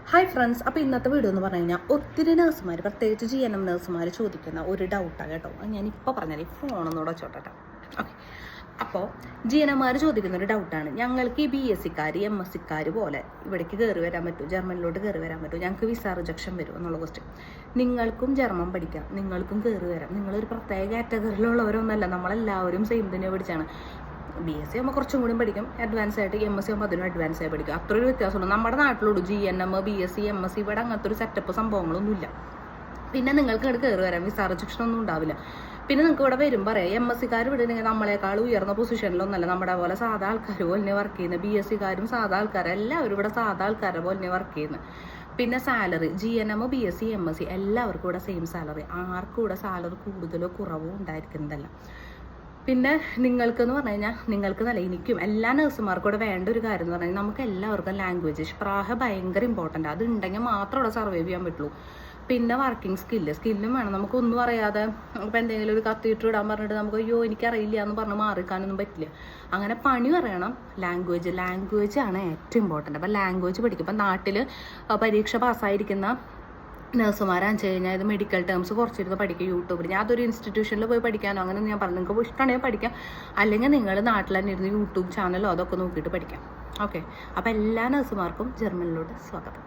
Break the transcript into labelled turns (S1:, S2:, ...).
S1: Hi friends, അപ്പോൾ ഇന്നത്തെ video എന്ന് പറഞ്ഞു കഴിഞ്ഞാൽ ഒത്തിരി നഴ്സുമാർ, പ്രത്യേകിച്ച് GNM നഴ്സുമാർ ചോദിക്കുന്ന ഒരു ഡൗട്ടാണ് കേട്ടോ. ഞാനിപ്പോൾ പറഞ്ഞാൽ ഈ ഫോണൊന്നുകൂടെ വെച്ചോട്ടെ. ഓക്കെ, അപ്പോൾ GNMമാർ ചോദിക്കുന്ന ഒരു ഡൗട്ടാണ്. ഞങ്ങൾക്ക് ഈ BSCക്കാർ MSCക്കാർ പോലെ ഇവിടേക്ക് കയറി വരാൻ പറ്റുമോ, ജർമ്മനിലോട്ട് കയറി വരാൻ പറ്റുമോ, ഞങ്ങൾക്ക് വിസ റിജക്ഷൻ വരും എന്നുള്ള ക്വസ്റ്റ്യൻ. നിങ്ങൾക്കും ജർമ്മൻ പഠിക്കാം, നിങ്ങൾക്കും കയറി വരാം. നിങ്ങളൊരു പ്രത്യേക കാറ്റഗറിയിലുള്ളവരൊന്നല്ല, നമ്മളെല്ലാവരും സെയിം തന്നെ പഠിച്ചാണ്. BSc ആകുമ്പോൾ കുറച്ചും കൂടി പഠിക്കും, അഡ്വാൻസ് ആയിട്ട്. MSc ആകുമ്പോൾ അതിനും അഡ്വാൻസ് ആയി പഠിക്കും. അത്ര ഒരു വ്യത്യാസമുള്ളൂ. നമ്മുടെ നാട്ടിലോട് GNM, BSc, MSc ഇവിടെ അങ്ങനത്തെ ഒരു സെറ്റപ്പ് സംഭവങ്ങളൊന്നുമില്ല. പിന്നെ നിങ്ങൾക്ക് ഇവിടെ കയറി വരാം, വിസ റിജക്ഷൻ ഒന്നും ഉണ്ടാവില്ല. പിന്നെ നിങ്ങൾക്ക് ഇവിടെ വരും പറയാം, MSCക്കാർ ഇവിടെ നമ്മളെക്കാൾ ഉയർന്ന പൊസിഷനിലൊന്നല്ല, നമ്മുടെ പോലെ സാധാ ആൾക്കാർ പോലെ വർക്ക് ചെയ്യുന്നത്. BSCക്കാരും സാധാ ആൾക്കാരും എല്ലാവരും ഇവിടെ സാധാ ആൾക്കാരെ പോലെ വർക്ക് ചെയ്യുന്നത്. പിന്നെ സാലറി GNM, BSc, MSc എല്ലാവർക്കും ഇവിടെ സെയിം സാലറി. ആർക്കും ഇവിടെ സാലറി കൂടുതലോ കുറവോ ഉണ്ടായിരിക്കുന്നതല്ല. പിന്നെ നിങ്ങൾക്കെന്ന് പറഞ്ഞു കഴിഞ്ഞാൽ, നിങ്ങൾക്ക് നല്ല, എനിക്കും എല്ലാ നഴ്സുമാർക്കും കൂടെ വേണ്ട ഒരു കാര്യം എന്ന് പറഞ്ഞാൽ നമുക്ക് എല്ലാവർക്കും ലാംഗ്വേജ് പ്രാഹ ഭയങ്കര ഇമ്പോർട്ടൻ്റ്. അത് ഉണ്ടെങ്കിൽ മാത്രം ഇവിടെ സർവൈവ് ചെയ്യാൻ പറ്റുള്ളൂ. പിന്നെ വർക്കിംഗ് സ്കില്ലും വേണം. നമുക്കൊന്നും അറിയാതെ ഇപ്പോൾ എന്തെങ്കിലും ഒരു കത്തിയിട്ട് ഇടാൻ പറഞ്ഞിട്ട് നമുക്ക് അയ്യോ എനിക്കറിയില്ല എന്ന് പറഞ്ഞ് മാറിക്കാനൊന്നും പറ്റില്ല. അങ്ങനെ പണി പറയണം. ലാംഗ്വേജ് ആണ് ഏറ്റവും ഇമ്പോർട്ടൻ്റ്. അപ്പോൾ ലാംഗ്വേജ് പഠിക്കും. ഇപ്പം നാട്ടിൽ പരീക്ഷ പാസ്സായിരിക്കുന്ന നഴ്സുമാരാണെന്ന് വെച്ച് കഴിഞ്ഞാൽ ഇത് മെഡിക്കൽ ടേംസ് കുറച്ചിരുന്ന് പഠിക്കുക യൂട്യൂബിൽ. ഞാൻ അതൊരു ഇൻസ്റ്റിറ്റ്യൂഷനിൽ പോയി പഠിക്കാനോ അങ്ങനെ ഞാൻ പറഞ്ഞു. നിങ്ങൾക്ക് ഇഷ്ടമാണെങ്കിൽ പഠിക്കാം, അല്ലെങ്കിൽ നിങ്ങൾ നാട്ടിൽ തന്നെ ഇരുന്ന് യൂട്യൂബ് ചാനലോ അതൊക്കെ നോക്കിയിട്ട് പഠിക്കാം. ഓക്കെ, അപ്പോൾ എല്ലാ നഴ്സുമാർക്കും ജർമ്മനിലോട്ട് സ്വാഗതം.